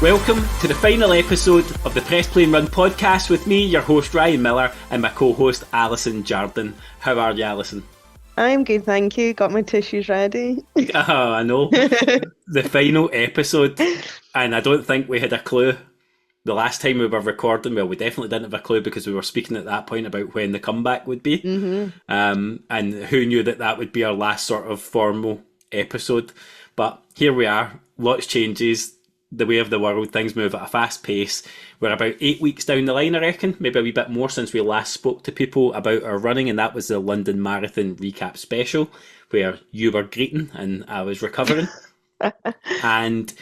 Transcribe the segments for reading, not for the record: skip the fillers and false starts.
Welcome to the final episode of the Press Play and Run podcast with me, your host Ryan Miller, and my co-host Alison Jardine. How are you, Alison? I'm good, thank you. Got my tissues ready. Oh, I know. The final episode, and I don't think we had a clue the last time we were recording. Well, we definitely didn't have a clue because we were speaking at that point about when the comeback would be. And who knew that that would be our last sort of formal episode. But here we are, lots changes. The way of the world, things move at a fast pace. We're about 8 weeks down the line, I reckon, maybe a wee bit more since we last spoke to people about our running, and that was the London Marathon recap special where you were greeting and I was recovering. And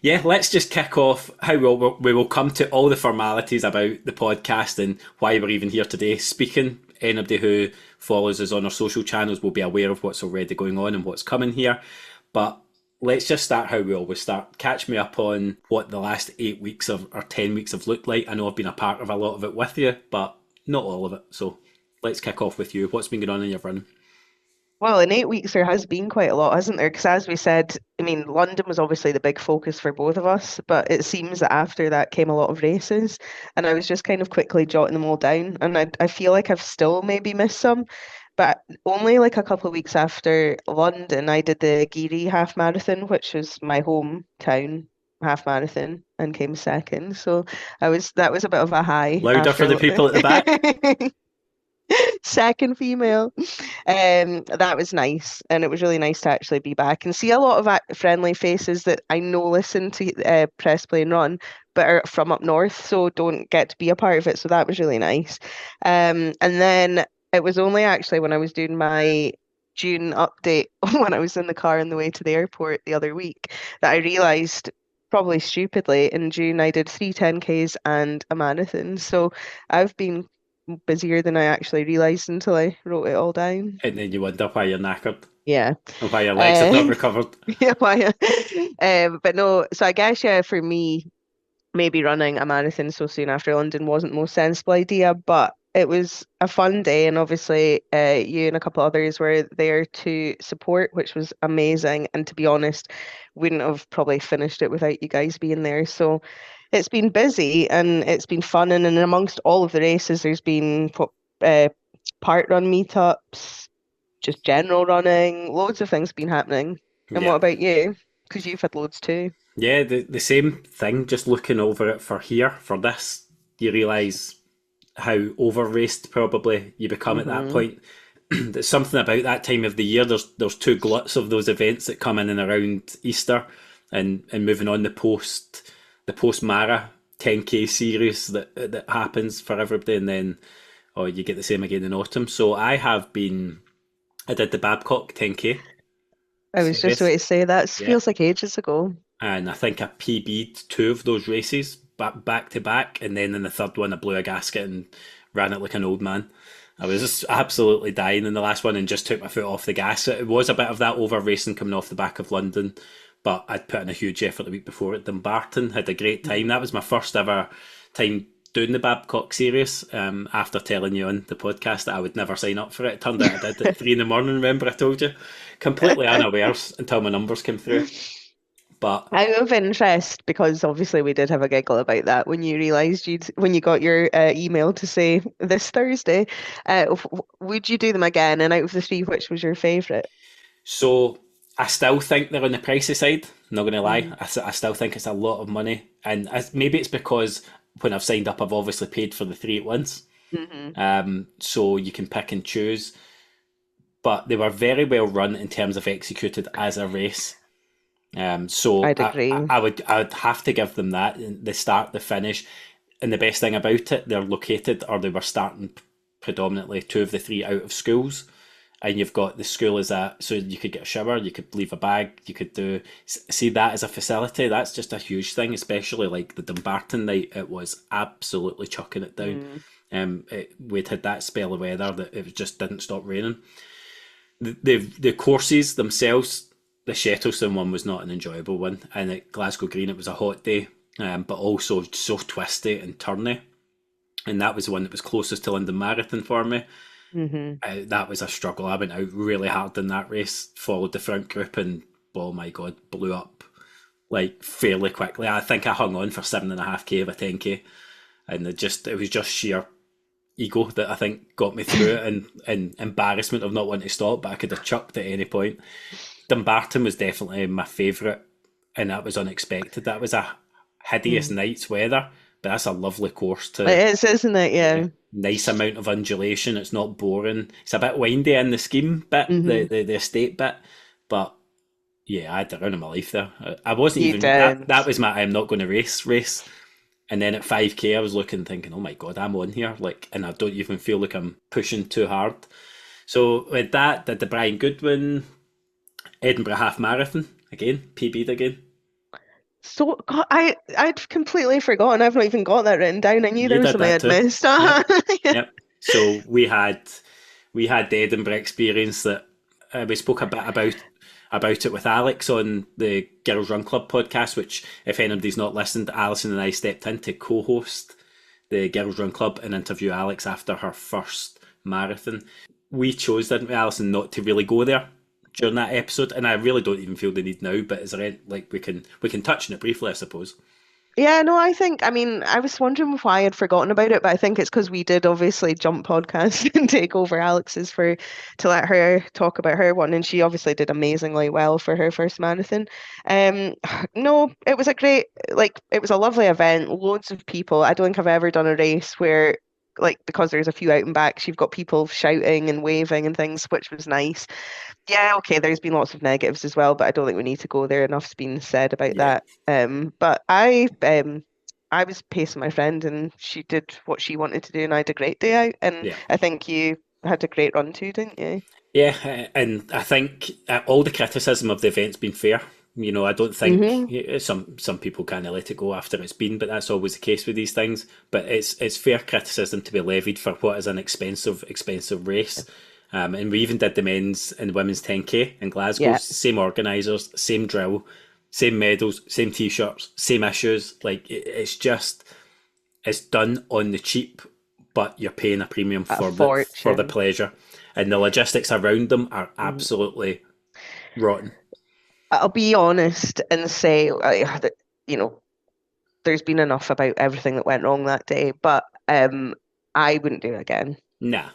yeah, let's just kick off how we will come to all the formalities about the podcast and why we're even here today speaking. Anybody who follows us on our social channels will be aware of what's already going on and what's coming here. But let's just start how we always start. Catch me up on what the last 8 weeks or 10 weeks have looked like. I know I've been a part of a lot of it with you, but not all of it. So let's kick off with you. What's been going on in your run? Well, in 8 weeks, there has been quite a lot, hasn't there? Because as we said, I mean, London was obviously the big focus for both of us, but it seems that after that came a lot of races. And I was just kind of quickly jotting them all down. And I feel like I've still maybe missed some. But only like a couple of weeks after London, I did the Geary half marathon, which was my hometown half marathon, and came second. So that was a bit of a high Louder for the people at the back. Second female. That was nice, and it was really nice to actually be back and see a lot of friendly faces that I know listen to Press Play and Run, but are from up north, so don't get to be a part of it. So that was really nice. And then it was only actually when I was doing my June update when I was in the car on the way to the airport the other week that I realised, probably stupidly, in June I did 3 10Ks and a marathon. So I've been busier than I actually realised until I wrote it all down. And then you wonder why you're knackered. Yeah. And why your legs have not recovered. Yeah, why? But no, so I guess, yeah, for me, maybe running a marathon so soon after London wasn't the most sensible idea, but it was a fun day, and obviously you and a couple others were there to support, which was amazing. And to be honest, wouldn't have probably finished it without you guys being there. So it's been busy and it's been fun. And amongst all of the races, there's been part run meetups, just general running, loads of things been happening. And Yeah. what about you? Because you've had loads too. Yeah, the same thing, just looking over it for this, you realise how over-raced probably you become at that point. There's something about that time of the year, there's two gluts of those events that come in and around Easter and moving on the post-Mara 10K series that happens for everybody, and then you get the same again in autumn. So I did the Babcock 10K. I was just about to say that Yeah. feels like ages ago. And I think I PB'd 2 of those races back to back, and then in the third one I blew a gasket and ran it like an old man. I was just absolutely dying in the last one and just took my foot off the gas. It was a bit of that over racing coming off the back of London, but I'd put in a huge effort the week before at Dumbarton, had a great time. That was my first ever time doing the Babcock series, after telling you on the podcast that I would never sign up for it. It turned out I did at 3 a.m, remember I told you? Completely unawares until my numbers came through. But Out of interest, because obviously we did have a giggle about that when you realised when you got your email to say this Thursday, would you do them again? And out of the 3, which was your favourite? So I still think they're on the pricey side. I'm not going to lie. I still think it's a lot of money, and maybe it's because when I've signed up, I've obviously paid for the 3 at once. So you can pick and choose. But they were very well run in terms of executed as a race. So I'd agree. I would have to give them that, the start, the finish. And the best thing about it, they're located, or they were starting predominantly 2 of the 3 out of schools. And you've got the school so you could get a shower, you could leave a bag, you could see that as a facility. That's just a huge thing, especially like the Dumbarton night. It was absolutely chucking it down. We'd had that spell of weather that it just didn't stop raining. The courses themselves, the Shettleston one was not an enjoyable one, and at Glasgow Green it was a hot day, but also so twisty and turny, and that was the one that was closest to London Marathon for me. That was a struggle. I went out really hard in that race, followed the front group, and oh my god, blew up like fairly quickly. I think I hung on for 7.5k of a 10k, and it was just sheer ego that I think got me through it, and embarrassment of not wanting to stop, but I could have chucked at any point. Dumbarton was definitely my favourite, and that was unexpected. That was a hideous Mm. night's weather, but that's a lovely course It to. is, isn't it? Yeah, Yeah. nice amount of undulation. It's not boring. It's a bit windy in the scheme bit, Hmm. the estate bit, but yeah, I had the run of my life there. I wasn't You even that. did. That was my I'm not going to race. And then at 5k, I was looking, thinking, oh my god, I'm on here, like, and I don't even feel like I'm pushing too hard. So with that, did the Brian Goodwin Edinburgh Half Marathon again, PB'd again. So God, I'd completely forgotten. I've not even got that written down. I knew You there was did something that I'd too. missed. Yep, Yeah. yep. So we had the Edinburgh experience that we spoke a bit about it with Alex on the Girls Run Club podcast. Which, if anybody's not listened, Alison and I stepped in to co-host the Girls Run Club and interview Alex after her first marathon. We chose, didn't we, Alison, not to really go there during that episode, and I really don't even feel the need now. But is there any, like we can touch on it briefly, I suppose. Yeah, no, I mean, I was wondering why I'd forgotten about it, but I think it's because we did obviously jump podcast and take over Alex's for to let her talk about her one, and she obviously did amazingly well for her first marathon. Um, no, it was a great, like, it was a lovely event, loads of people. I don't think I've ever done a race where, like, because there's a few out and backs, you've got people shouting and waving and things, which was nice. Yeah, okay, there's been lots of negatives as well, but I don't think we need to go there. Enough's been said about Yeah, that. But I was pacing my friend and she did what she wanted to do and I had a great day out. And yeah. I think you had a great run too, didn't you? Yeah, and I think all the criticism of the event's been fair. You know, I don't think Hmm. some people kind of let it go after it's been, but that's always the case with these things. But it's fair criticism to be levied for what is an expensive race. And we even did the men's and women's 10k in Glasgow. Yeah, Same organisers, same drill, same medals, same t-shirts, same issues. Like it's done on the cheap, but you're paying a premium a for the fortune. pleasure, and the logistics around them are Mhm. absolutely rotten. I'll be honest and say that, you know, there's been enough about everything that went wrong that day, but I wouldn't do it again. Nah,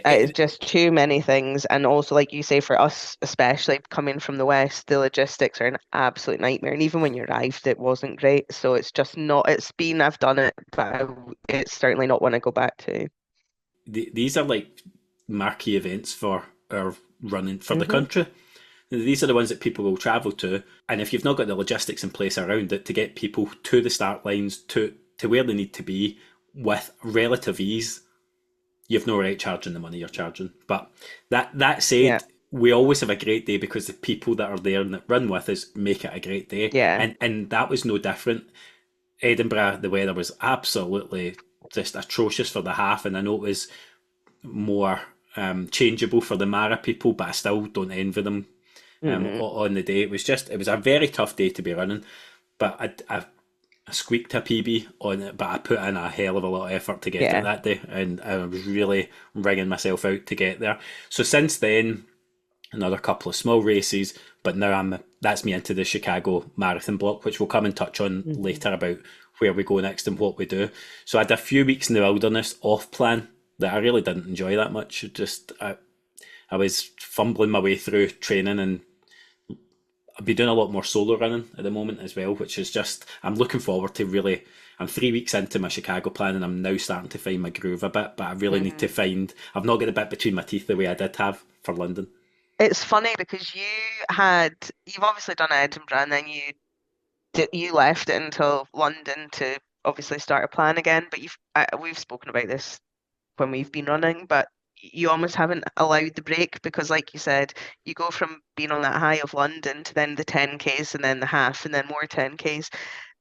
It's it, just too many things. And also, like you say, for us, especially coming from the West, the logistics are an absolute nightmare. And even when you arrived, it wasn't great. So it's just not, it's been, I've done it, but it's certainly not one I go back to. these are like marquee events for our running for the Hmm. country. These are the ones that people will travel to, and if you've not got the logistics in place around it to get people to the start lines to where they need to be with relative ease, you've no right charging the money you're charging. But that Yeah. said, we always have a great day because the people that are there and that run with us make it a great day. Yeah. And that was no different. Edinburgh, the weather was absolutely just atrocious for the half, and I know it was more changeable for the Mara people, but I still don't envy them Mm-mm. on the day. It was a very tough day to be running, but I squeaked a PB on it, but I put in a hell of a lot of effort to get it Yeah. that day, and I was really wringing myself out to get there. So since then, another couple of small races, but now that's me into the Chicago Marathon block, which we'll come and touch on Hmm. later about where we go next and what we do. So I had a few weeks in the wilderness off plan that I really didn't enjoy that much. I was fumbling my way through training, and I've been doing a lot more solo running at the moment as well, which is just I'm looking forward to really. I'm 3 weeks into my Chicago plan, and I'm now starting to find my groove a bit. But I really need to Hmm. find. I've not got a bit between my teeth the way I did have for London. It's funny because you've obviously done Edinburgh and then you left it until London to obviously start a plan again. But we've spoken about this when we've been running, but you almost haven't allowed the break because, like you said, you go from being on that high of London to then the 10Ks and then the half and then more 10Ks.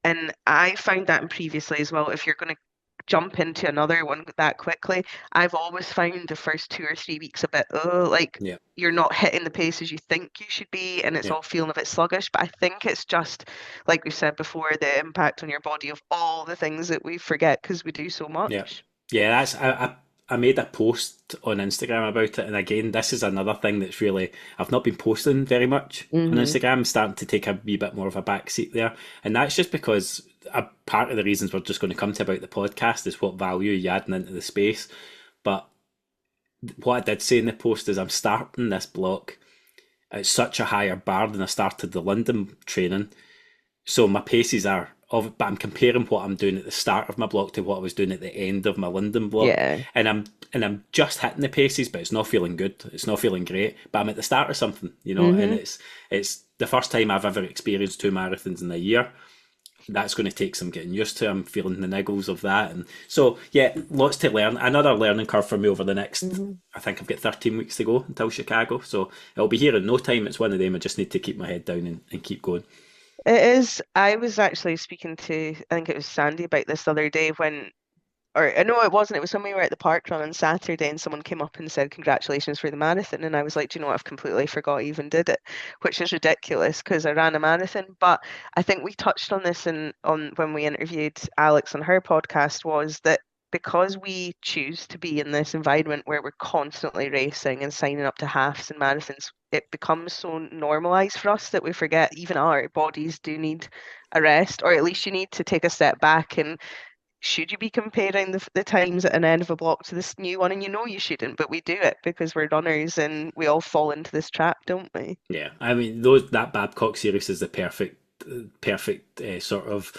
And I found that in previously as well. If you're going to jump into another one that quickly, I've always found the first 2 or 3 weeks a bit, oh, like Yeah, you're not hitting the paces you think you should be, and it's yeah, all feeling a bit sluggish. But I think it's just, like we said before, the impact on your body of all the things that we forget because we do so yeah, much. yeah. I made a post on Instagram about it, and again, this is another thing that's really I've not been posting very much on Hmm. Instagram. I'm starting to take a wee bit more of a back seat there, and that's just because a part of the reasons we're just going to come to about the podcast is what value you're adding into the space. But what I did say in the post is I'm starting this block at such a higher bar than I started the London training. So my paces are of, but I'm comparing what I'm doing at the start of my block to what I was doing at the end of my London block, Yeah. and I'm just hitting the paces, but it's not feeling good. It's not feeling great. But I'm at the start of something, and Hmm. it's the first time I've ever experienced two marathons in a year. That's going to take some getting used to. I'm feeling the niggles of that, and so yeah, lots to learn. Another learning curve for me over the next. Hmm. I think I've got 13 weeks to go until Chicago, so it'll be here in no time. It's one of them. I just need to keep my head down and keep going. It is. I was actually speaking to, I think it was Sandy about this the other day when, or no, it wasn't. It was when we were at the park run on Saturday and someone came up and said, "Congratulations for the marathon." And I was like, "Do you know what? I've completely forgot I even did it," which is ridiculous because I ran a marathon. But I think we touched on this on when we interviewed Alex on her podcast, was that because we choose to be in this environment where we're constantly racing and signing up to halves and marathons, it becomes so normalized for us that we forget even our bodies do need a rest, or at least you need to take a step back and should you be comparing the times at an end of a block to this new one? And you know you shouldn't, but we do it because we're runners and we all fall into this trap, don't we? Yeah, I mean those that Babcock series is the perfect sort of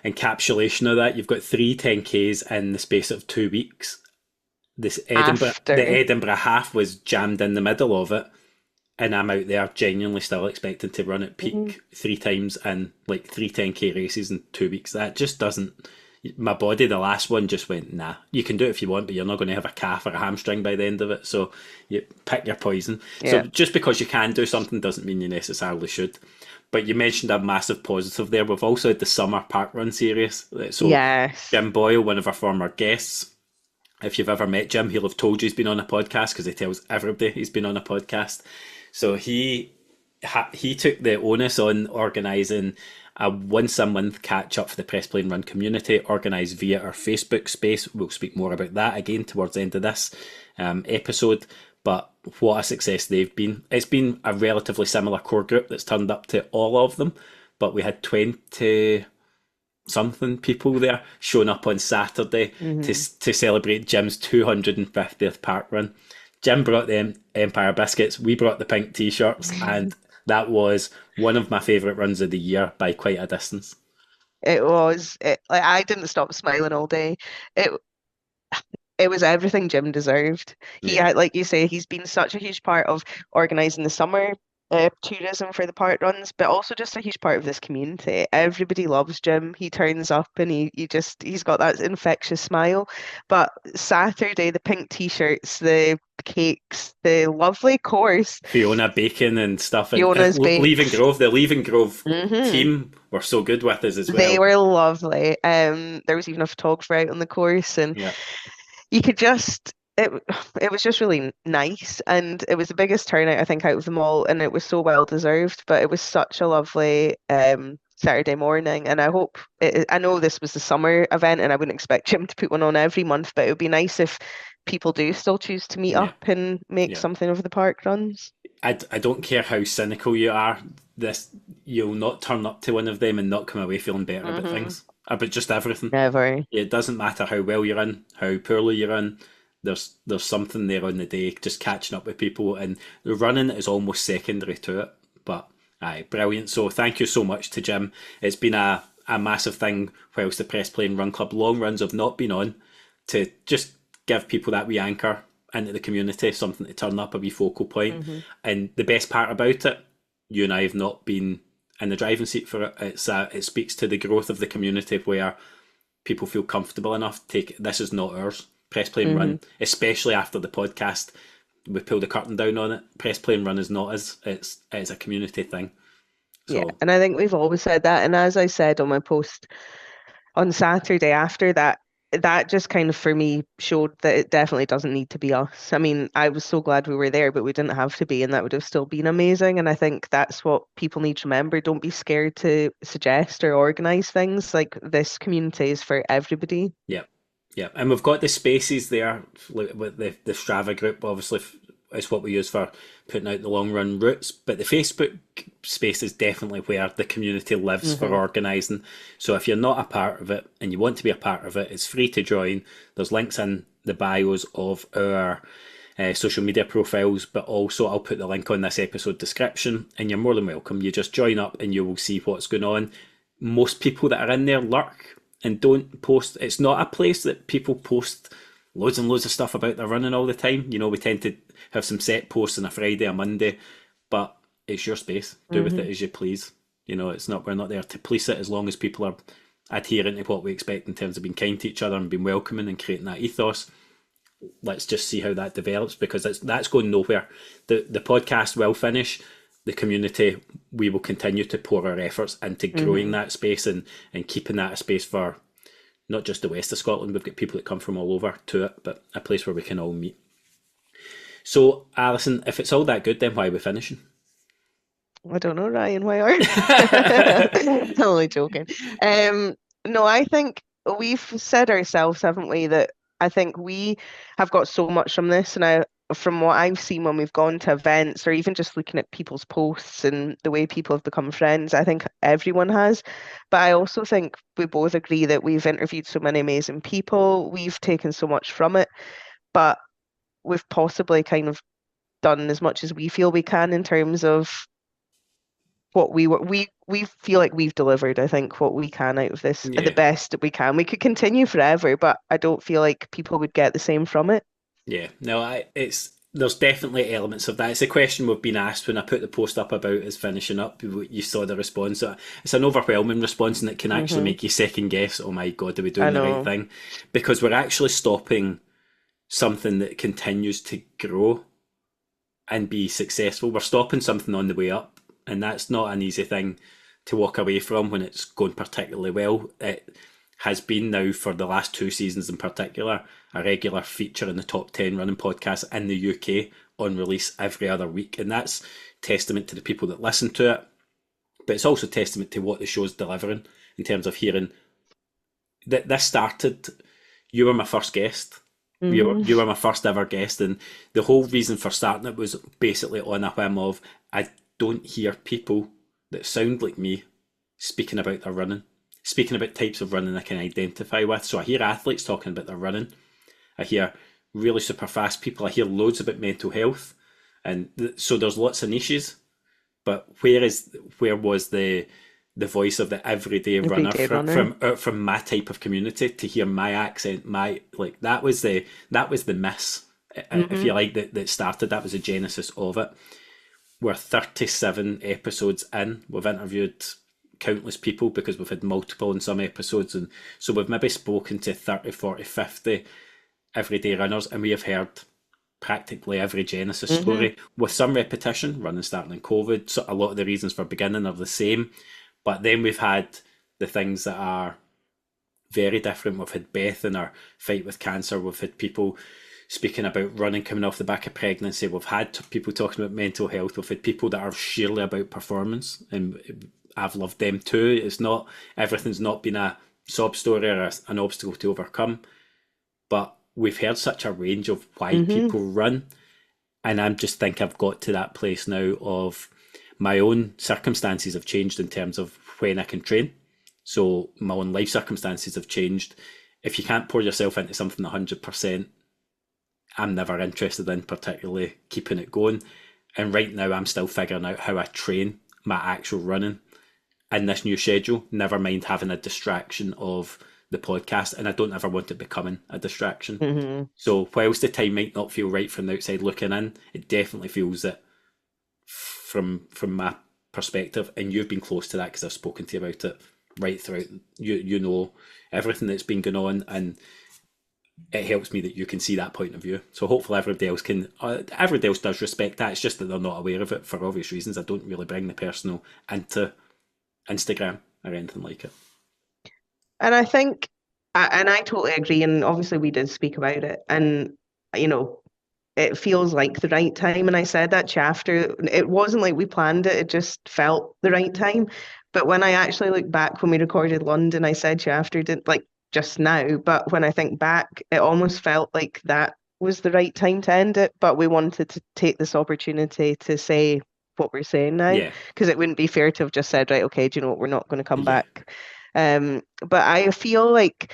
encapsulation of that. You've got three 10Ks in the space of 2 weeks. The After. Edinburgh half was jammed in the middle of it, and I'm out there genuinely still expecting to run at Mhm. peak three times in like three 10K races in 2 weeks. That just doesn't. My body, the last one, just went, nah. You can do it if you want, but you're not going to have a calf or a hamstring by the end of it. So you pick your poison. So Yeah. just because you can do something doesn't mean you necessarily should. But you mentioned a massive positive there. We've also had the summer park run series. So Yes. Jim Boyle, one of our former guests, if you've ever met Jim, he'll have told you he's been on a podcast because he tells everybody he's been on a podcast. So he took the onus on organising a once a month catch up for the Press Play and Run community, organised via our Facebook space. We'll speak more about that again towards the end of this episode. But what a success they've been. It's been a relatively similar core group that's turned up to all of them, but we had 20 something people there showing up on Saturday to Hmm. to celebrate Jim's 250th park run. Jim brought the Empire biscuits, we brought the pink t-shirts, and that was one of my favourite runs of the year by quite a distance. Like I didn't stop smiling all day. It it was everything Jim deserved. He Yeah, had, like you say, he's been such a huge part of organizing the summer tourism for the park runs, but also just a huge part of this community. Everybody loves Jim. He turns up and he's got that infectious smile. But Saturday, the pink t-shirts, the cakes, the lovely course, Fiona Bacon and stuff, and Fiona's Leaving bakes. Grove. The Leaving Grove Hmm. team were so good with us as They well. were lovely. There was even a photographer out on the course, and Yeah, you could just it was just really nice, and it was the biggest turnout I think out of them all, and it was so well deserved. But it was such a lovely Saturday morning, and I know this was the summer event, and I wouldn't expect Jim to put one on every month, but it would be nice if people do still choose to meet yeah, up and make yeah. something of the park runs. I don't care how cynical you are. This You'll not turn up to one of them and not come away feeling better about Hmm. things, about just everything. Never. It doesn't matter how well you're in, how poorly you're in. There's something there on the day, just catching up with people, and the running is almost secondary to it. But aye, brilliant. So thank you so much to Jim. It's been a massive thing whilst the Press Play and Run Club long runs have not been on, to just give people that wee anchor into the community, something to turn up, a wee focal point. Hmm. And the best part about it, you and I have not been in the driving seat for it. It speaks to the growth of the community where people feel comfortable enough to take this is not ours. Press play and Hmm. run, especially after the podcast, we pulled the curtain down on it. Press play and run is not as it's a community thing. Yeah, So and I think we've always said that. And as I said on my post on Saturday after that, that just kind of for me showed that it definitely doesn't need to be us. I mean, I was so glad we were there, but we didn't have to be, and that would have still been amazing. And I think that's what people need to remember. Don't be scared to suggest or organize things. Like this community is for everybody. yeah, Yeah, and we've got the spaces there with the Strava group. Obviously, is what we use for putting out the long run routes. But the Facebook space is definitely where the community lives for Hmm. organising. So if you're not a part of it and you want to be a part of it, it's free to join. There's links in the bios of our social media profiles, but also I'll put the link on this episode description, and you're more than welcome. You just join up and you will see what's going on. Most people that are in there lurk and don't post. It's not a place that people post loads and loads of stuff about their running all the time. You know, we tend to have some set posts on a Friday, a Monday, but it's your space. Do with Hmm. it as you please. You know, it's not we're not there to police it as long as people are adhering to what we expect in terms of being kind to each other and being welcoming and creating that ethos. Let's just see how that develops because that's going nowhere. The podcast will finish. The community, we will continue to pour our efforts into growing Hmm. that space and keeping that a space for not just the west of Scotland. We've got people that come from all over to it, but a place where we can all meet. So, Alison, if it's all that good, then why are we finishing? I don't know, Ryan, why are I'm only joking. Um, no, I think we've said ourselves, haven't we, that I think we have got so much from this, and from what I've seen when we've gone to events or even just looking at people's posts and the way people have become friends, I think everyone has. But I also think we both agree that we've interviewed so many amazing people, we've taken so much from it, but we've possibly kind of done as much as we feel we can in terms of what we feel like we've delivered, I think, what we can out of this at the Yeah, best that we can. We could continue forever, but I don't feel like people would get the same from it. yeah. No, it's there's definitely elements of that. It's a question we've been asked when I put the post up about is finishing up. You saw the response. So it's an overwhelming response, and it can actually Hmm. make you second guess. Oh my God, are we I doing the right know. thing? Because we're actually stopping something that continues to grow and be successful. We're stopping something on the way up, and that's not an easy thing to walk away from when it's going particularly well. It has been now for the last two seasons in particular a regular feature in the top 10 running podcasts in the UK on release every other week, and that's testament to the people that listen to it, but it's also testament to what the show's delivering in terms of hearing that this started. You were my first guest. Hmm. You were my first ever guest, and the whole reason for starting it was basically on a whim of I don't hear people that sound like me speaking about their running, speaking about types of running I can identify with. So I hear athletes talking about their running. I hear really super fast people. I hear loads about mental health, and so there's lots of niches. But where was the voice of the everyday runner Everyday runner. from my type of community to hear my accent, my like that was the miss, if Hmm. you like, that started. That was the genesis of it. We're 37 episodes in. We've interviewed countless people because we've had multiple in some episodes, and so we've maybe spoken to 30, 40, 50 everyday runners, and we have heard practically every Genesis Hmm. story with some repetition, running starting in COVID. So a lot of the reasons for beginning are the same. But then we've had the things that are very different. We've had Beth in our fight with cancer. We've had people speaking about running coming off the back of pregnancy. We've had people talking about mental health. We've had people that are sheerly about performance, and I've loved them too. It's not everything's not been a sob story or an obstacle to overcome, but we've heard such a range of why Hmm. people run, and I'm just think I've got to that place now of my own circumstances have changed in terms of when I can train. So my own life circumstances have changed. If you can't pour yourself into something 100%, I'm never interested in particularly keeping it going. And right now, I'm still figuring out how I train my actual running in this new schedule. Never mind having a distraction of the podcast, and I don't ever want it becoming a distraction. Hmm. So whilst the time might not feel right from the outside looking in, it definitely feels that from my perspective, and you've been close to that because I've spoken to you about it right throughout. You know everything that's been going on, and it helps me that you can see that point of view. So hopefully everybody else can. Everybody else does respect that. It's just that they're not aware of it for obvious reasons. I don't really bring the personal into Instagram or anything like it. And I think, and I totally agree. And obviously, we did speak about it, and you know, it feels like the right time. And I said that to you after. It wasn't like we planned it, it just felt the right time. But when I actually look back when we recorded London, I said to you after, didn't like just now. But when I think back, it almost felt like that was the right time to end it. But we wanted to take this opportunity to say what we're saying now, Yeah, because it wouldn't be fair to have just said, right, okay, do you know what, we're not going to come yeah, back. But I feel like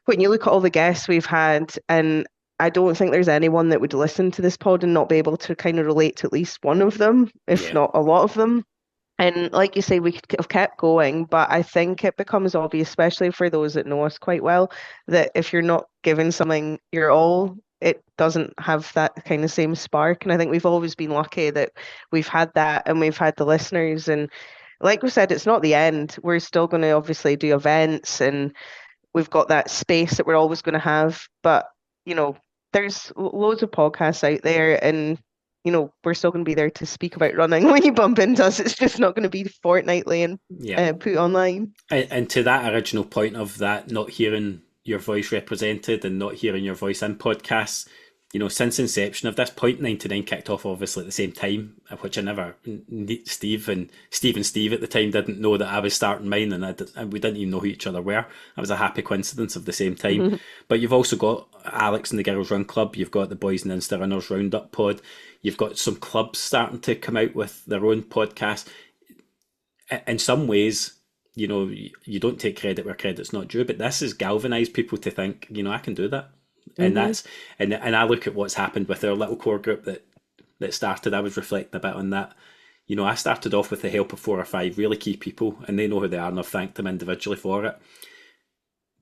when you look at all the guests we've had, and I don't think there's anyone that would listen to this pod and not be able to kind of relate to at least one of them, if yeah, not a lot of them. And like you say, we could have kept going, but I think it becomes obvious, especially for those that know us quite well, that if you're not giving something your all, it doesn't have that kind of same spark. And I think we've always been lucky that we've had that and we've had the listeners. And like we said, it's not the end. We're still going to obviously do events and we've got that space that we're always going to have. But, you know, there's loads of podcasts out there and, you know, we're still going to be there to speak about running. When you bump into us, it's just not going to be fortnightly and yeah. put online. And to that original point of that, not hearing your voice represented and not hearing your voice in podcasts, since inception of this, point 99 kicked off obviously at the same time, which I never, Steve at the time didn't know that I was starting mine, and we didn't even know who each other were. It was a happy coincidence of the same time. But you've also got Alex and the Girls Run Club, you've got the Boys and Insta Runners Roundup pod, you've got some clubs starting to come out with their own podcasts. In some ways, you don't take credit where credit's not due, but this has galvanized people to think, I can do that. And Hmm. that's and I look at what's happened with our little core group that started. I was reflecting a bit on that. I started off with the help of 4 or 5 really key people, and they know who they are, and I've thanked them individually for it.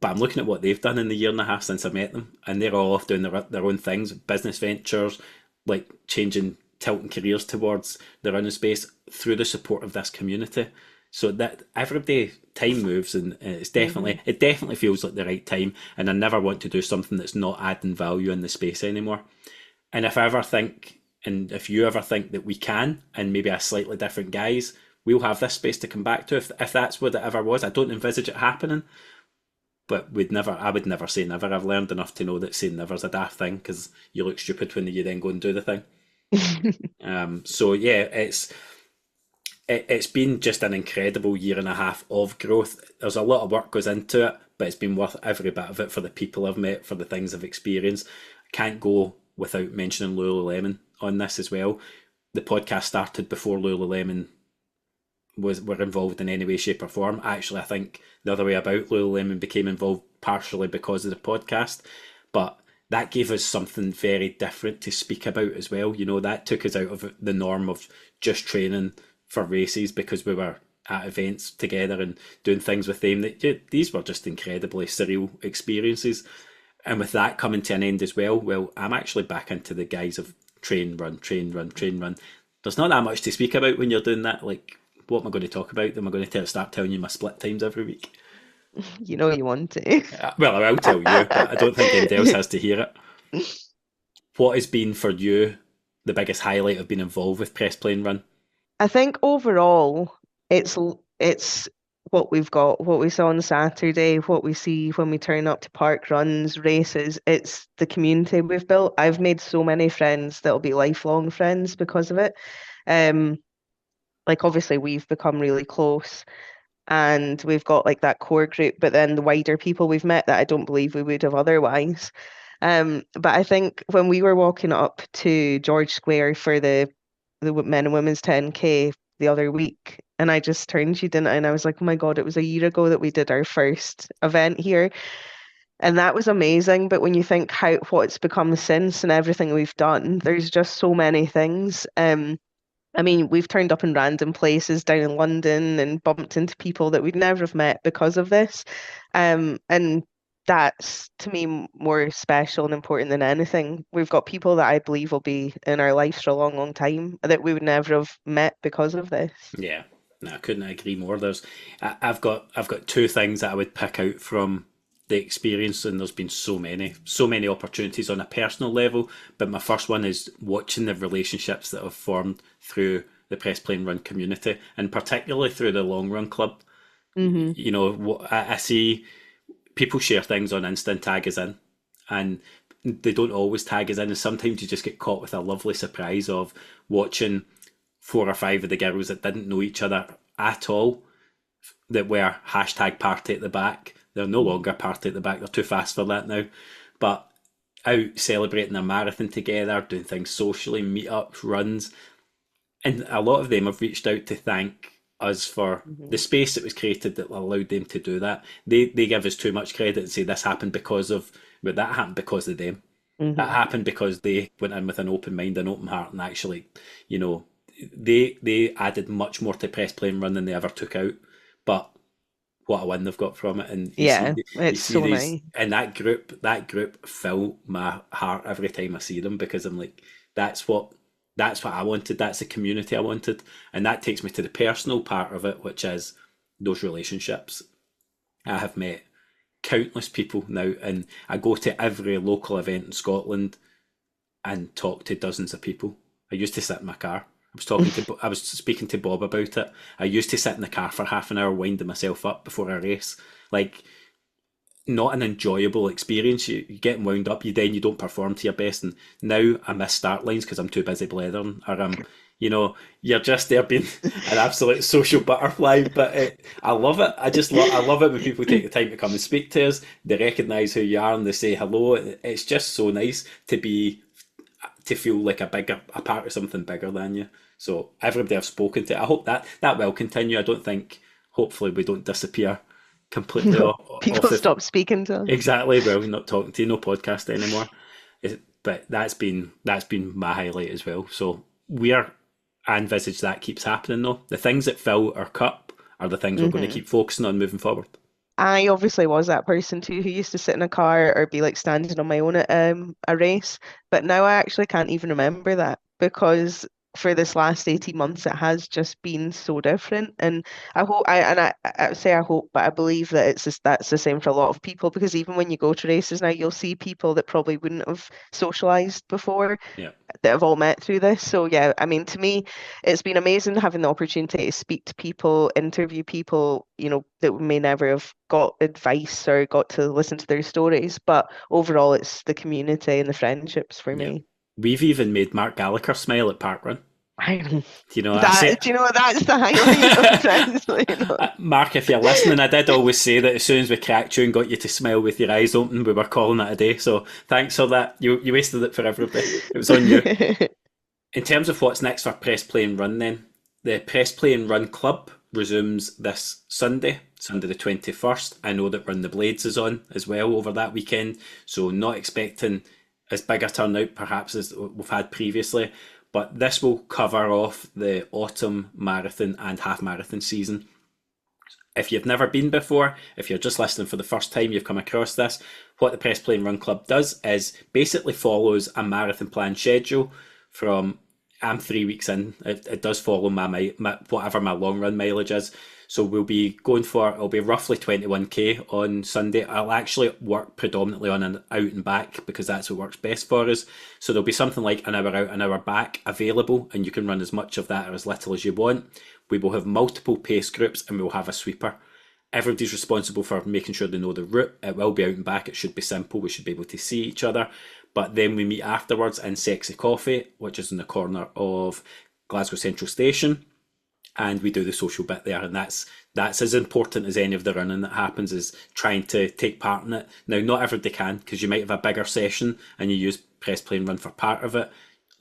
But I'm looking at what they've done in the year and a half since I met them, and they're all off doing their own things, business ventures, like changing, tilting careers towards the running space through the support of this community. So that every day time moves, and Hmm. it definitely feels like the right time. And I never want to do something that's not adding value in the space anymore. And if you ever think that we can, and maybe a slightly different guise, we'll have this space to come back to if that's what it ever was. I don't envisage it happening, but I would never say never. I've learned enough to know that saying never's a daft thing because you look stupid when you then go and do the thing. So yeah, it's been just an incredible year and a half of growth. There's a lot of work goes into it, but it's been worth every bit of it for the people I've met, for the things I've experienced. I can't go without mentioning Lululemon on this as well. The podcast started before Lululemon were involved in any way, shape, or form. Actually, I think the other way about, Lululemon became involved partially because of the podcast, but that gave us something very different to speak about as well. That took us out of the norm of just training for races because we were at events together and doing things with them. These were just incredibly surreal experiences. And with that coming to an end as well, I'm actually back into the guise of train, run, train, run, train, run. There's not that much to speak about when you're doing that. Like, what am I going to talk about? Am I going to start telling you my split times every week? You know you want to. Well, I will tell you, but I don't think anybody else has to hear it. What has been for you the biggest highlight of being involved with Press Play and Run? I think overall, it's what we've got, what we saw on Saturday, what we see when we turn up to park runs, races. It's the community we've built. I've made so many friends that'll be lifelong friends because of it. Um, like obviously we've become really close and we've got like that core group, but then the wider people we've met that I don't believe we would have otherwise. But I think when we were walking up to George Square for the men and women's 10K the other week, and I just turned to you, didn't I? And I was like, oh my God, it was a year ago that we did our first event here. And that was amazing. But when you think how what it's become since and everything we've done, there's just so many things. I mean, we've turned up in random places down in London and bumped into people that we'd never have met because of this. And that's to me more special and important than anything. We've got people that I believe will be in our lives for a long, long time that we would never have met because of this. Yeah, no, I couldn't agree more. I've got two things that I would pick out from the experience, and there's been so many opportunities on a personal level. But my first one is watching the relationships that have formed through the Press Play and Run community, and particularly through the Long Run Club. Hmm. I see people share things on Insta and tag us in, and they don't always tag us in, and sometimes you just get caught with a lovely surprise of watching 4 or 5 of the girls that didn't know each other at all, that were hashtag party at the back, They're no longer party at the back. They're too fast for that now. But out celebrating a marathon together, doing things socially, meetups, runs, and a lot of them have reached out to thank us for the Hmm. space that was created that allowed them to do that. They give us too much credit and say this happened because of, but that happened because of them. That Hmm. happened because they went in with an open mind, an open heart, and actually, you know, they added much more to press play and run than they ever took out. But what a win they've got from it. And Yeah, you it's see so these, nice. and that group fill my heart every time I see them, because I'm like, that's what that's what I wanted. That's the community I wanted. And that takes me to the personal part of it, which is those relationships. I have met countless people now, and I go to every local event in Scotland and talk to dozens of people. I used to sit in my car. I was speaking to Bob about it. I used to sit in the car for half an hour winding myself up before a race. Like, not an enjoyable experience. You get wound up. You don't perform to your best. And now I miss start lines because I'm too busy blethering, or you're just there being an absolute social butterfly. But I love it. I love it when people take the time to come and speak to us. They recognise who you are and they say hello. It's just so nice to feel like a part of something bigger than you. So everybody I've spoken to, I hope that will continue. I don't think, hopefully, we don't disappear completely No, off people the. stop speaking to us. Exactly. Well, not talking to you, no podcast anymore. But that's been my highlight as well. So I envisage that keeps happening though. The things that fill our cup are the things we're going to Hmm. keep focusing on moving forward. I obviously was that person too who used to sit in a car or be like standing on my own at a race, but now I actually can't even remember that because for this last 18 months it has just been so different. And I say I hope, but I believe that that's the same for a lot of people because even when you go to races now, you'll see people that probably wouldn't have socialized before Yeah. that have all met through this. So yeah, I mean, to me, it's been amazing having the opportunity to speak to people, interview people, that may never have got advice or got to listen to their stories. But overall, it's the community and the friendships for Yeah. me. We've even made Mark Gallagher smile at Parkrun. I know I say, do you know what that's the highlight of Presley, Mark, if you're listening, I did always say that as soon as we cracked you and got you to smile with your eyes open, we were calling it a day. So thanks for that. You wasted it for everybody. It was on you. In terms of what's next for Press Play and Run, then the Press Play and Run Club resumes this Sunday, Sunday the 21st. I know that Run the Blades is on as well over that weekend, so not expecting as big a turnout perhaps as we've had previously. But this will cover off the autumn marathon and half marathon season. If you've never been before, if you're just listening for the first time, you've come across this, what the Press Play and Run Club does is basically follows a marathon plan schedule from, I'm 3 weeks in. It does follow my whatever my long run mileage is. So it'll be roughly 21k on Sunday. I'll actually work predominantly on an out and back because that's what works best for us. So there'll be something like an hour out, an hour back available, and you can run as much of that or as little as you want. We will have multiple pace groups and we'll have a sweeper. Everybody's responsible for making sure they know the route. It will be out and back. It should be simple. We should be able to see each other. But then we meet afterwards in Sexy Coffee, which is in the corner of Glasgow Central Station, and we do the social bit there. And that's as important as any of the running that happens, is trying to take part in it. Now, not everybody can, because you might have a bigger session and you use Press Play and Run for part of it.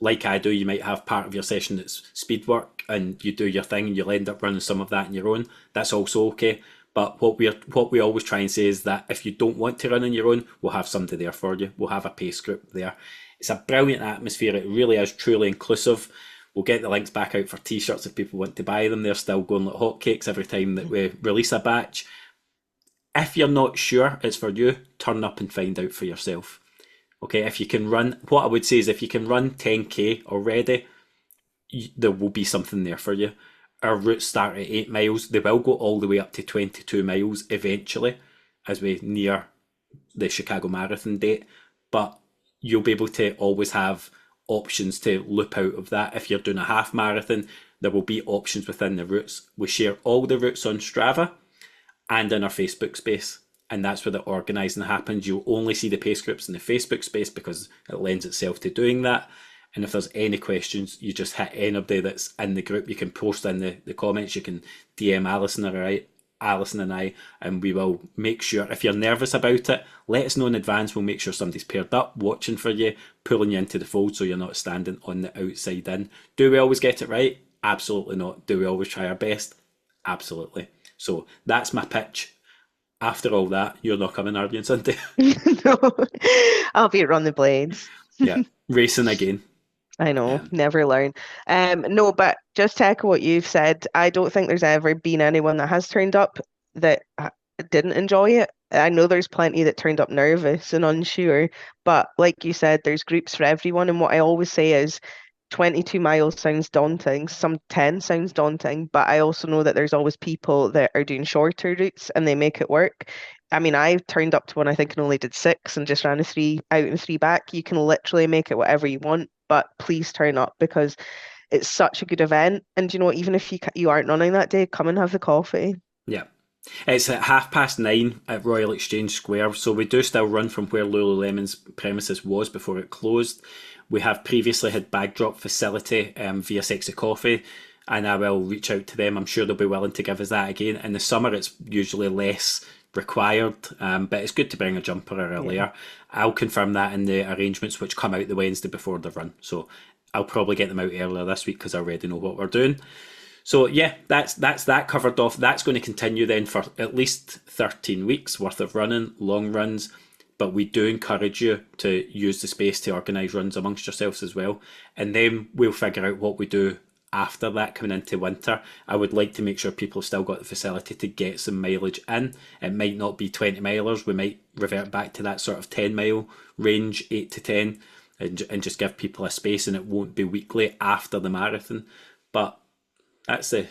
Like I do, you might have part of your session that's speed work and you do your thing and you'll end up running some of that on your own. That's also okay. But what we always try and say is that if you don't want to run on your own, we'll have somebody there for you. We'll have a pace group there. It's a brilliant atmosphere. It really is truly inclusive. We'll get the links back out for t-shirts if people want to buy them. They're still going like hotcakes every time that we release a batch. If you're not sure it's for you, turn up and find out for yourself. Okay, if you can run, what I would say is if you can run 10k already, there will be something there for you. Our routes start at 8 miles. They will go all the way up to 22 miles eventually as we near the Chicago Marathon date. But you'll be able to always have options to loop out of that. If you're doing a half marathon, there will be options within the routes. We share all the routes on Strava and in our Facebook space. And that's where the organising happens. You'll only see the pace groups in the Facebook space because it lends itself to doing that. And if there's any questions, you just hit anybody that's in the group. You can post in the comments. You can DM Alison or Alison and I, and we will make sure, if you're nervous about it, let us know in advance. We'll make sure somebody's paired up, watching for you, pulling you into the fold so you're not standing on the outside in. Do we always get it right? Absolutely not. Do we always try our best? Absolutely. So that's my pitch. After all that, you're not coming, are you, on Sunday? No, I'll be on the blades. Yeah, racing again. I know, Um, never learn. No, but just to echo what you've said, I don't think there's ever been anyone that has turned up that didn't enjoy it. I know there's plenty that turned up nervous and unsure, but like you said, there's groups for everyone. And what I always say is 22 miles sounds daunting, some 10 sounds daunting, but I also know that there's always people that are doing shorter routes and they make it work. I mean, I turned up to one I think and only did 6 and just ran a 3 out and 3 back. You can literally make it whatever you want, but please turn up because it's such a good event. And you know, even if you aren't running that day, come and have the coffee. yeah. It's at 9:30 at Royal Exchange Square, so we do still run from where Lululemon's premises was before it closed. We have previously had bag drop facility via Sexy Coffee, and I will reach out to them. I'm sure they'll be willing to give us that again. In the summer, it's usually less required, but it's good to bring a jumper earlier. Yeah. I'll confirm that in the arrangements, which come out the Wednesday before the run. So I'll probably get them out earlier this week because I already know what we're doing. So yeah, that's that covered off. That's going to continue then for at least 13 weeks worth of running, long runs. But we do encourage you to use the space to organise runs amongst yourselves as well. And then we'll figure out what we do after that coming into winter. I would like to make sure people still got the facility to get some mileage in. It might not be 20 milers. We might revert back to that sort of 10 mile range, 8 to 10, and just give people a space, and it won't be weekly after the marathon. But that's the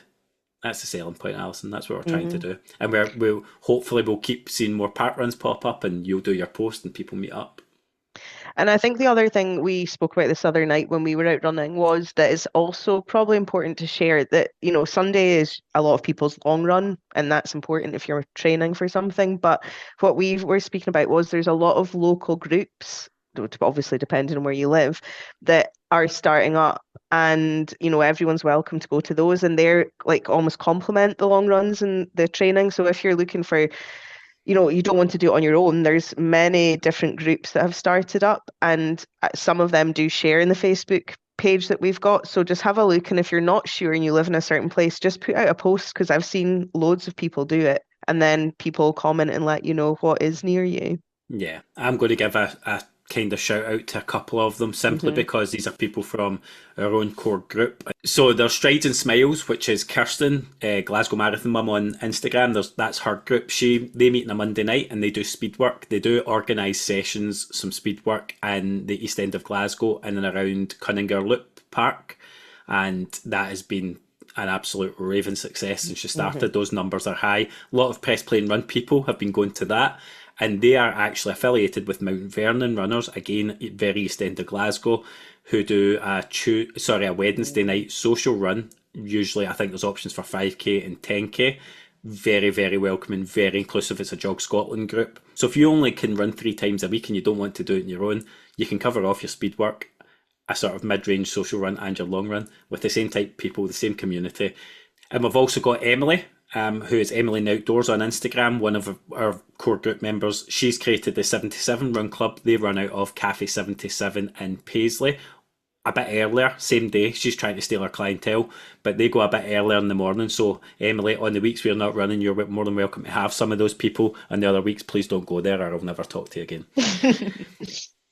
selling point, Alison. That's what we're trying to Hmm. do, and we'll hopefully we'll keep seeing more park runs pop up, and you'll do your post, and people meet up. And I think the other thing we spoke about this other night when we were out running was that it's also probably important to share that, you know, Sunday is a lot of people's long run, and that's important if you're training for something. But what we were speaking about was there's a lot of local groups, obviously depending on where you live, that are starting up. And, you know, everyone's welcome to go to those, and they're like almost complement the long runs and the training. So if you're looking for, you know, you don't want to do it on your own. There's many different groups that have started up, and some of them do share in the Facebook page that we've got. So just have a look. And if you're not sure and you live in a certain place, just put out a post because I've seen loads of people do it. And then people comment and let you know what is near you. Yeah, I'm going to give a kind of shout out to a couple of them simply Hmm. because these are people from our own core group. So there's Strides and Smiles, which is Kirsten, Glasgow Marathon Mum on Instagram. That's her group. They meet on a Monday night and they do speed work. They do organise sessions, some speed work in the East End of Glasgow in and around Cunningar Loop Park, and that has been an absolute raving success since she Hmm. started. Those numbers are high. A lot of Press Play and Run people have been going to that, and they are actually affiliated with Mount Vernon Runners, again, very East End of Glasgow, who do a Wednesday night social run. Usually, I think there's options for 5k and 10k. Very, very welcoming, very inclusive. It's a Jog Scotland group. So if you only can run 3 times a week and you don't want to do it on your own, you can cover off your speed work, a sort of mid-range social run, and your long run with the same type of people, the same community. And we've also got Emily, who is Emily in Outdoors on Instagram, one of our core group members. She's created the 77 Run Club. They run out of Cafe 77 in Paisley a bit earlier, same day. She's trying to steal our clientele, but they go a bit earlier in the morning. So, Emily, on the weeks we're not running, you're more than welcome to have some of those people. And the other weeks, please don't go there or I'll never talk to you again.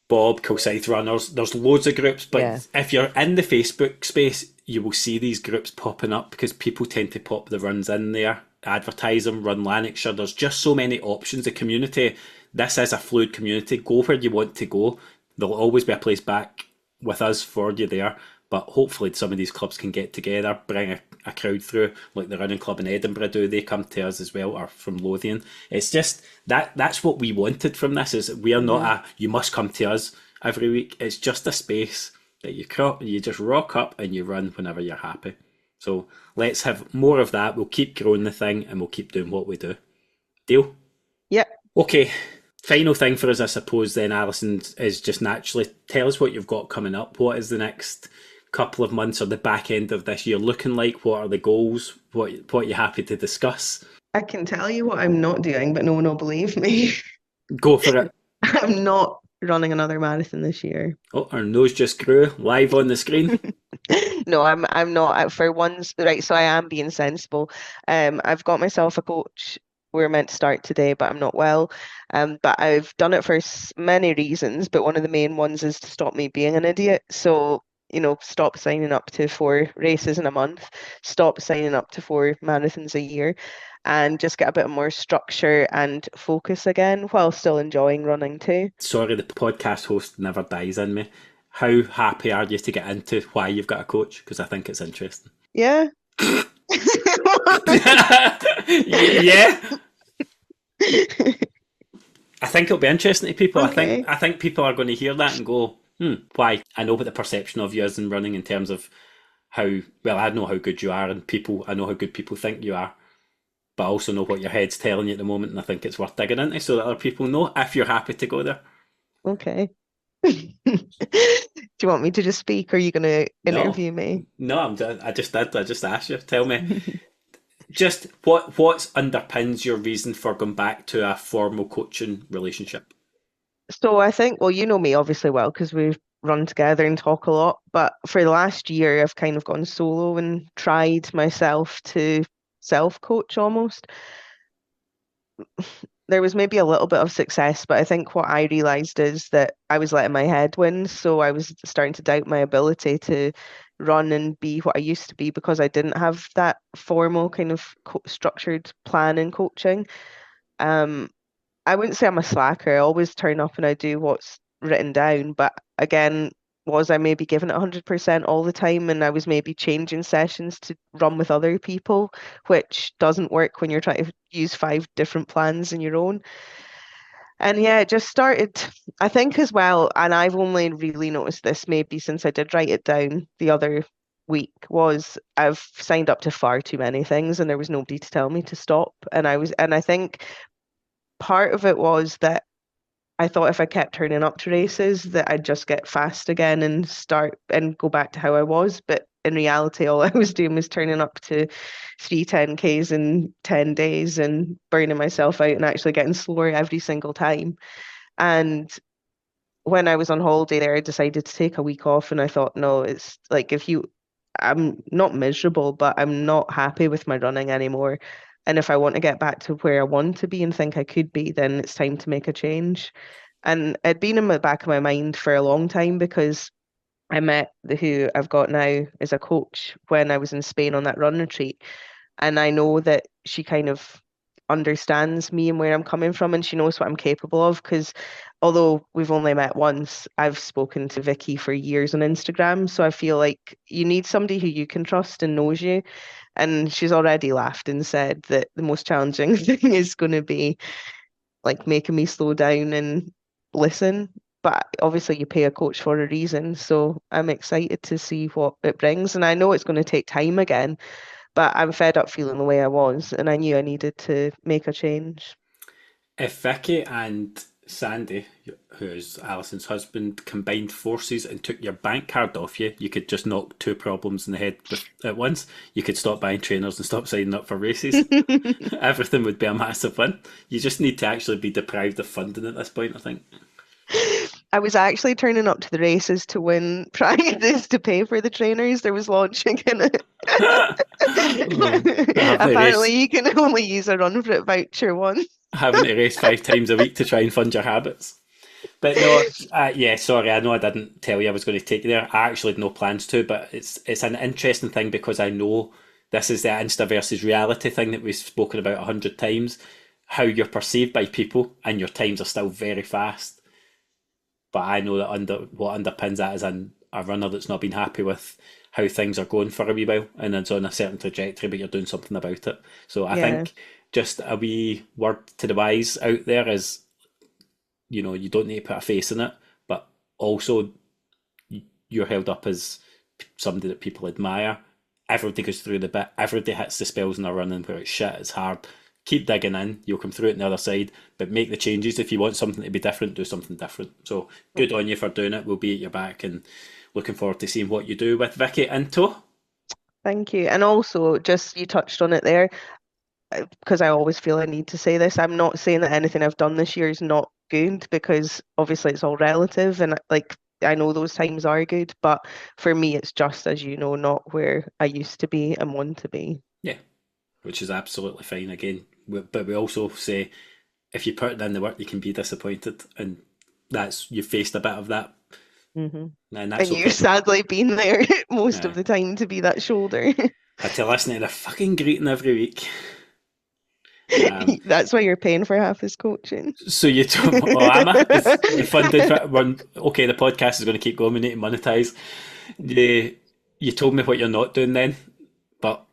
Bob, Kilsyth Runners. There's loads of groups, Yeah. but if you're in the Facebook space, you will see these groups popping up because people tend to pop the runs in there, advertise them, run Lanarkshire. There's just so many options. The community, this is a fluid community. Go where you want to go. There'll always be a place back with us for you there. But hopefully some of these clubs can get together, bring a crowd through, like the running club in Edinburgh do. They come to us as well, or from Lothian. It's just that's what we wanted from this. Is we are not Hmm. you must come to us every week. It's just a space that you just rock up and you run whenever you're happy. So let's have more of that. We'll keep growing the thing and we'll keep doing what we do. Deal? Yep. Okay. Final thing for us, I suppose, then, Alison, is just naturally tell us what you've got coming up. What is the next couple of months or the back end of this year looking like? What are the goals? What are you happy to discuss? I can tell you what I'm not doing, but no one will believe me. Go for it. I'm not running another marathon this year. Oh, our nose just grew live on the screen. No, I'm not for once, right, so I am being sensible. I've got myself a coach. We're meant to start today, but I'm not well. But I've done it for many reasons, but one of the main ones is to stop me being an idiot. So, stop signing up to 4 races in a month, stop signing up to 4 marathons a year, and just get a bit more structure and focus again while still enjoying running too. Sorry, the podcast host never dies in me. How happy are you to get into why you've got a coach? Because I think it's interesting. Yeah. Yeah, I think it'll be interesting to people. Okay. I think people are going to hear that and go, why? I know what the perception of you is in running in terms of how well I know how good you are, and people I know how good people think you are, but I also know what your head's telling you at the moment, and I think it's worth digging into so that other people know if you're happy to go there. Okay. Do you want me to just speak or are you going to No, interview me? no, I just did. I just asked you. Tell me, just what underpins your reason for going back to a formal coaching relationship. So I think, well, you know me obviously well because we've run together and talk a lot. But for the last year, I've kind of gone solo and tried myself to self-coach almost. There was maybe a little bit of success, but I think what I realized is that I was letting my head win. So I was starting to doubt my ability to run and be what I used to be because I didn't have that formal kind of structured plan in coaching. Um, I wouldn't say I'm a slacker. I always turn up and I do what's written down. But again, was I maybe giving it 100% all the time? And I was maybe changing sessions to run with other people, which doesn't work when you're trying to use 5 different plans in your own. And yeah, it just started, I think as well, and I've only really noticed this maybe since I did write it down the other week, was I've signed up to far too many things and there was nobody to tell me to stop. And I think part of it was that I thought if I kept turning up to races that I'd just get fast again and start and go back to how I was. But in reality, all I was doing was turning up to 3 10Ks in 10 days and burning myself out and actually getting slower every single time. And when I was on holiday there, I decided to take a week off and I thought, no, it's like I'm not miserable, but I'm not happy with my running anymore. And if I want to get back to where I want to be and think I could be, then it's time to make a change. And it'd been in the back of my mind for a long time because I met the who I've got now as a coach when I was in Spain on that run retreat. And I know that she kind of understands me and where I'm coming from, and she knows what I'm capable of. Because although we've only met once, I've spoken to Vicky for years on Instagram. So I feel like you need somebody who you can trust and knows you. And she's already laughed and said that the most challenging thing is going to be like making me slow down and listen. But obviously, you pay a coach for a reason. So I'm excited to see what it brings. And I know it's going to take time again, but I'm fed up feeling the way I was. And I knew I needed to make a change. If Vicky and Sandy, who's Alison's husband, combined forces and took your bank card off you, you could just knock two problems in the head at once. You could stop buying trainers and stop signing up for races. Everything would be a massive win. You just need to actually be deprived of funding at this point, I think. I was actually turning up to the races to win prizes to pay for the trainers. There was launching in it. Having to Apparently, race, you can only use a run for it voucher once. having to race 5 times a week to try and fund your habits. But no, yeah, sorry, I know I didn't tell you I was going to take you there. I actually had no plans to, but it's an interesting thing because I know this is the Insta versus reality thing that we've spoken about 100 times. How you're perceived by people and your times are still very fast. But I know that what underpins that is a runner that's not been happy with how things are going for a wee while and it's on a certain trajectory, but you're doing something about it. So I Yeah. think just a wee word to the wise out there is, you don't need to put a face in it, but also you're held up as somebody that people admire. Everybody goes through the bit. Everybody hits the spells in their running where it's shit, it's hard. Keep digging in. You'll come through it on the other side, but make the changes. If you want something to be different, do something different. So good on you for doing it. We'll be at your back and looking forward to seeing what you do with Vicky in tow. Thank you. And also, just you touched on it there. because I always feel I need to say this, I'm not saying that anything I've done this year is not good because obviously it's all relative and like I know those times are good, but for me it's just as you know, not where I used to be and want to be. Yeah, which is absolutely fine again. But we also say if you put in the work, you can be disappointed, and that's you faced a bit of that, Hmm. and that's And you've okay. sadly been there most of Uh, the time to be that shoulder. had to listen to the fucking greeting every week. Um, That's why you're paying for half his coaching. so you told, oh, am I? It's funded for one. Okay, the podcast is going to keep going. We need to monetize. You told me what you're not doing then, but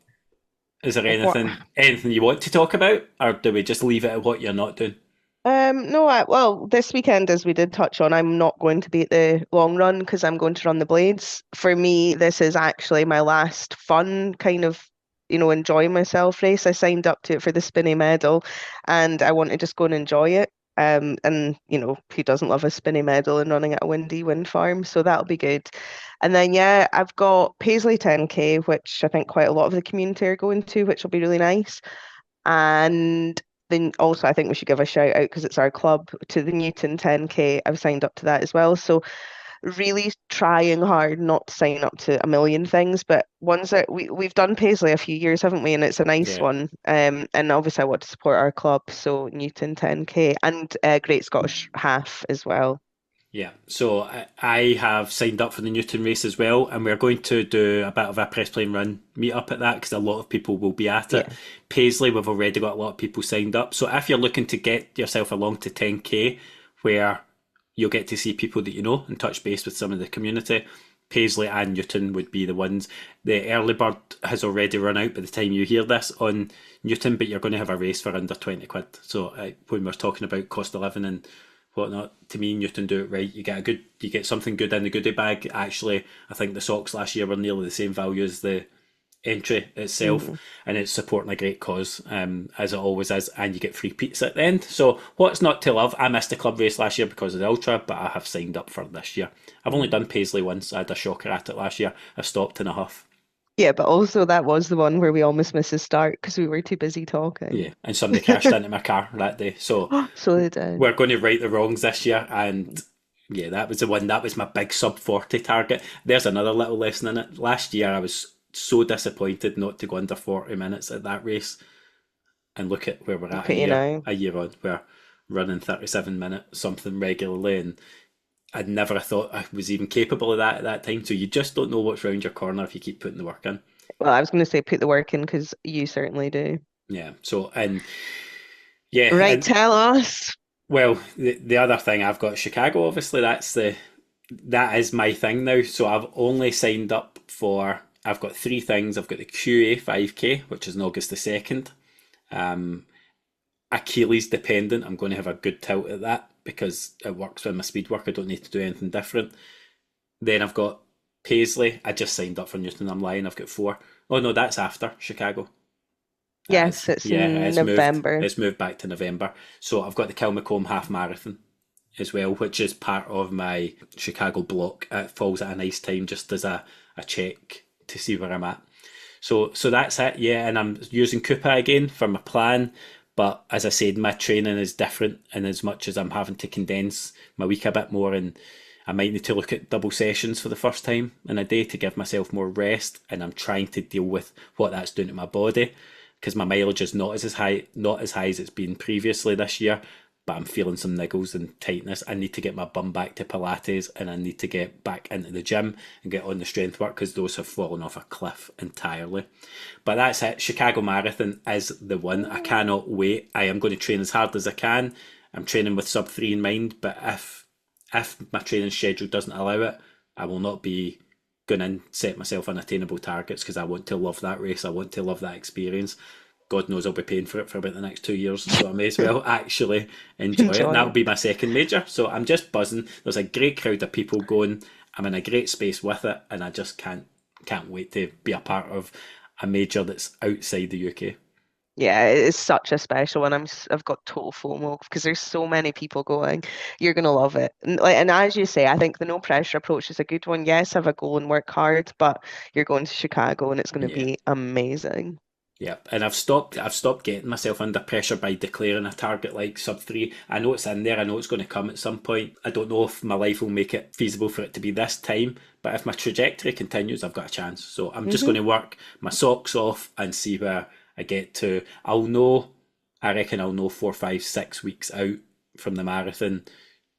is there What? anything you want to talk about, or do we just leave it at what you're not doing? No, well, this weekend, as we did touch on, I'm not going to be at the long run because I'm going to run the blades. For me, this is actually my last fun kind of, enjoy myself race. I signed up to it for the spinny medal and I want to just go and enjoy it. And who doesn't love a spinny medal and running at a windy wind farm? So that'll be good. And then yeah, I've got Paisley 10K, which I think quite a lot of the community are going to, which will be really nice. And then also, I think we should give a shout out because it's our club to the Newton 10K. I've signed up to that as well. So really trying hard not to sign up to a million things, but ones that we've done Paisley a few years, haven't we? And it's a nice Yeah. one. And obviously I want to support our club, so Newton 10K and Great Scottish Half as well. Yeah, so I have signed up for the Newton race as well, and we're going to do a bit of a press plane run meet up at that because a lot of people will be at it. Yeah. Paisley, we've already got a lot of people signed up. So if you're looking to get yourself along to 10K, where you'll get to see people that you know and touch base with some of the community, Paisley and Newton would be the ones. The early bird has already run out by the time you hear this on Newton, but you're going to have a race for under 20 quid. So when we're talking about cost of living and whatnot. To me, Newton do it right. You get something good in the goodie bag. Actually, I think the socks last year were nearly the same value as the entry itself, Mhm. and it's supporting a great cause, as it always is. And you get free pizza at the end. So what's not to love? I missed the club race last year because of the ultra, but I have signed up for this year. I've only Mhm. done Paisley once. I had a shocker at it last year. I stopped in a huff. Yeah, but also that was the one where we almost missed the start because we were too busy talking. Yeah, and somebody crashed into my car that day. So So they did. we're going to right the wrongs this year, and yeah, that was the one. That was my big sub 40 target. There's another little lesson in it. Last year, I was so disappointed not to go under 40 minutes at that race, and look at where we're at Look at you now. a year on. We're running 37-minute something regularly, and I'd never thought I was even capable of that at that time. So you just don't know what's round your corner if you keep putting the work in. Well, I was going to say put the work in because you certainly do. Yeah. So and yeah, Right, and tell us. well, the other thing I've got Chicago. Obviously, that is my thing now. So I've only signed up for. I've got three things. I've got the QA 5K, which is on August the 2nd. Um, Achilles dependent. I'm going to have a good tilt at that because it works with my speed work. I don't need to do anything different. Then I've got Paisley. I just signed up for Newton. I'm lying. I've got four. Oh no, that's after Chicago. That Yes, is. it's Yeah, in it's moved. November. It's moved back to November. So I've got the Kilmacombe half marathon as well, which is part of my Chicago block. It falls at a nice time just as a check to see where I'm at. So that's it, yeah. And I'm using Coupa again for my plan. But as I said, my training is different, and as much as I'm having to condense my week a bit more, and I might need to look at double sessions for the first time in a day to give myself more rest. And I'm trying to deal with what that's doing to my body because my mileage is not as high as it's been previously this year. But I'm feeling some niggles and tightness. I need to get my bum back to Pilates, and I need to get back into the gym and get on the strength work because those have fallen off a cliff entirely. But that's it. Chicago Marathon is the one. I cannot wait. I am going to train as hard as I can. I'm training with sub 3 in mind, but if my training schedule doesn't allow it, I will not be going in set myself unattainable targets because I want to love that race. I want to love that experience. God knows I'll be paying for it for about the next 2 years, so I may as well actually enjoy it. And Enjoy that'll it. be my second major. So I'm just buzzing. There's a great crowd of people going. I'm in a great space with it, and I just can't wait to be a part of a major that's outside the UK. Yeah, it is such a special one. I've got total FOMO because there's so many people going. You're gonna love it. And as you say, I think the no pressure approach is a good one. Yes, have a goal and work hard, but you're going to Chicago and it's gonna Yeah. be amazing. Yeah, and I've stopped getting myself under pressure by declaring a target like sub 3. I know it's in there. I know it's going to come at some point. I don't know if my life will make it feasible for it to be this time, but if my trajectory continues, I've got a chance. So I'm just going Hmm. to work my socks off and see where I get to. I'll know. I reckon I'll know 4, 5, 6 weeks out from the marathon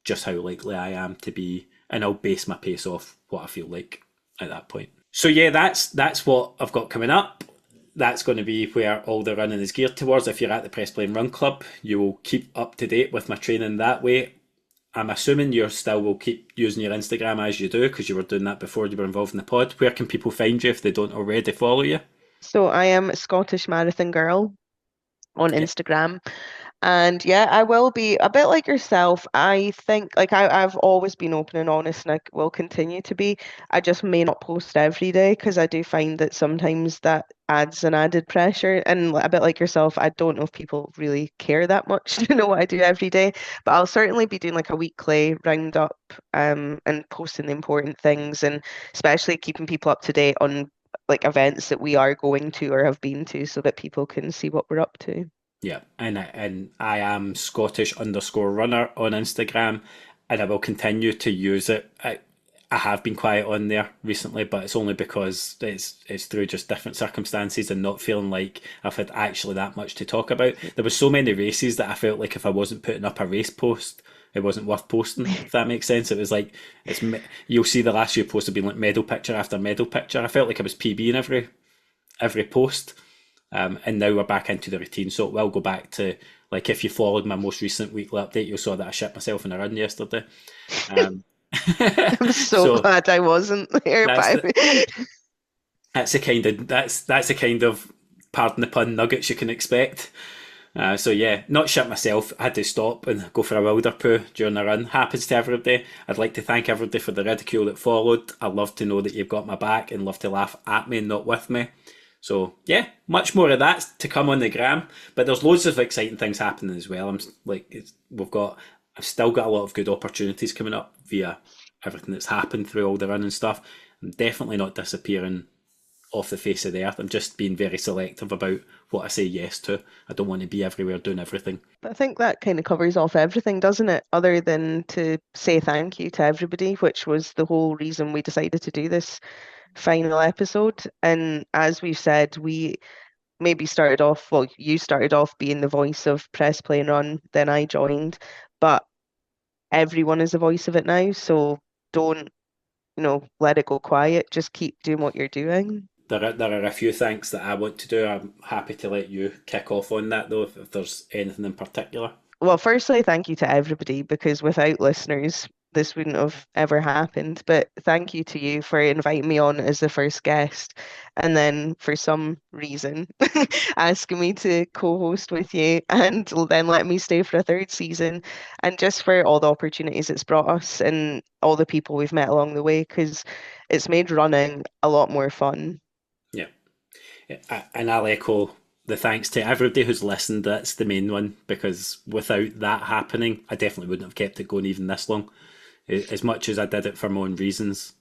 just how likely I am to be, and I'll base my pace off what I feel like at that point. So yeah, that's what I've got coming up. That's going to be where all the running is geared towards. If you're at the Press Play and Run Club, you will keep up to date with my training that way. I'm assuming you still will keep using your Instagram as you do because you were doing that before you were involved in the pod. Where can people find you if they don't already follow you? So I am Scottish Marathon Girl on Yeah, Instagram. And yeah, I will be a bit like yourself. I think like I've always been open and honest and I will continue to be. I just may not post every day because I do find that sometimes that adds an added pressure. And a bit like yourself, I don't know if people really care that much to know what I do every day. But I'll certainly be doing like a weekly roundup and posting the important things and especially keeping people up to date on like events that we are going to or have been to so that people can see what we're up to. yeah, and I am Scottish underscore runner on Instagram, and I will continue to use it. I have been quiet on there recently, but it's only because it's through just different circumstances and not feeling like I've had actually that much to talk about. There was so many races that I felt like if I wasn't putting up a race post, it wasn't worth posting. If that makes sense, it was like you'll see the last few posts have been like medal picture after medal picture. I felt like I was PB in every post. And now we're back into the routine. So it will go back to like if you followed my most recent weekly update, you saw that I shit myself in a run yesterday. Um, I'm so so glad I wasn't there, that's but the that's the kind of pardon the pun nuggets you can expect. So yeah, not shit myself. I had to stop and go for a wilder poo during the run. Happens to everybody. I'd like to thank everybody for the ridicule that followed. I love to know that you've got my back and love to laugh at me and not with me. So yeah, much more of that to come on the gram. But there's loads of exciting things happening as well. I've still got a lot of good opportunities coming up via everything that's happened through all the running stuff. I'm definitely not disappearing off the face of the earth. I'm just being very selective about what I say yes to. I don't want to be everywhere doing everything. I think that kind of covers off everything, doesn't it? Other than to say thank you to everybody, which was the whole reason we decided to do this final episode. And as we've said, we maybe started off, well, you started off being the voice of Press Play and Run, then I joined, but everyone is the voice of it now. So don't, let it go quiet. Just keep doing what you're doing. There are a few things that I want to do. I'm happy to let you kick off on that though, if there's anything in particular. Well, firstly, thank you to everybody because without listeners, this wouldn't have ever happened. But thank you to you for inviting me on as the first guest and then for some reason asking me to co-host with you and then let me stay for a third season and just for all the opportunities it's brought us and all the people we've met along the way because it's made running a lot more fun. Yeah. And I'll echo the thanks to everybody who's listened. That's the main one because without that happening, I definitely wouldn't have kept it going even this long. As much as I did it for my own reasons,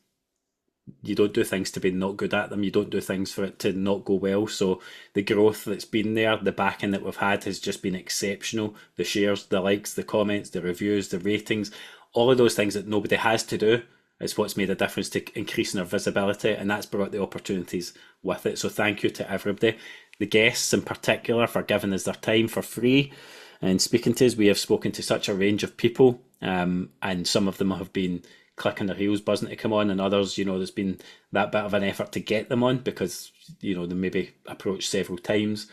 you don't do things to be not good at them. You don't do things for it to not go well. So the growth that's been there, the backing that we've had has just been exceptional. The shares, the likes, the comments, the reviews, the ratings, all of those things that nobody has to do is what's made a difference to increasing our visibility, and that's brought the opportunities with it. So thank you to everybody, the guests in particular, for giving us their time for free and speaking to us. We have spoken to such a range of people, and some of them have been clicking their heels, buzzing to come on, and others, there's been that bit of an effort to get them on because they maybe approached several times.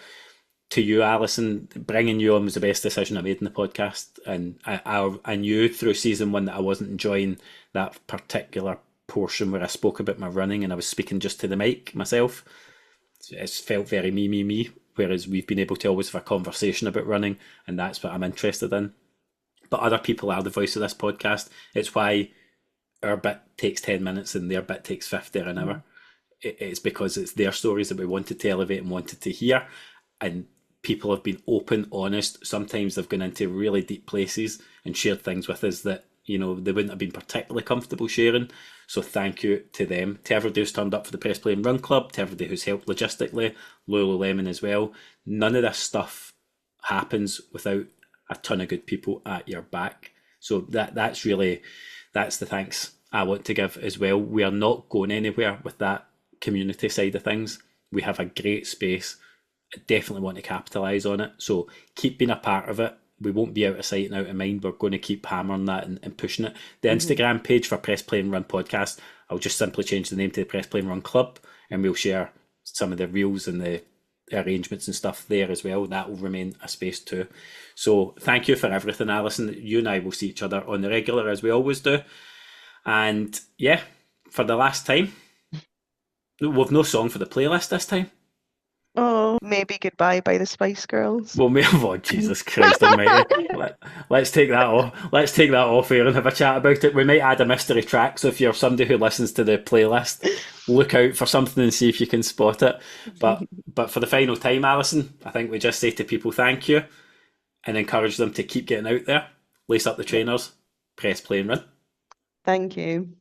To you, Alison, bringing you on was the best decision I made in the podcast, and I knew through season one that I wasn't enjoying that particular portion where I spoke about my running and I was speaking just to the mic myself. It's felt very me. Whereas we've been able to always have a conversation about running, and that's what I'm interested in. But other people are the voice of this podcast. It's why our bit takes 10 minutes and their bit takes 50 or an hour. It's because it's their stories that we wanted to elevate and wanted to hear. And people have been open, honest. Sometimes they've gone into really deep places and shared things with us that they wouldn't have been particularly comfortable sharing. So thank you to them, to everybody who's turned up for the Press Play and Run Club, to everybody who's helped logistically, Lululemon as well. None of this stuff happens without a ton of good people at your back. So that's the thanks I want to give as well. We are not going anywhere with that community side of things. We have a great space. I definitely want to capitalise on it. So keep being a part of it. We won't be out of sight and out of mind. We're going to keep hammering that and pushing it. The Instagram page for Press Play and Run podcast, I'll just simply change the name to the Press Play and Run Club, and we'll share some of the reels and the arrangements and stuff there as well. That will remain a space too. So thank you for everything, Alison. You and I will see each other on the regular as we always do. And yeah, for the last time, we've no song for the playlist this time. Oh, maybe Goodbye by the Spice Girls. Well, oh Jesus Christ Almighty! Let's take that off. Let's take that off here and have a chat about it. We might add a mystery track, so if you're somebody who listens to the playlist, look out for something and see if you can spot it. But for the final time, Alison, I think we just say to people thank you and encourage them to keep getting out there, lace up the trainers, press play and run. Thank you.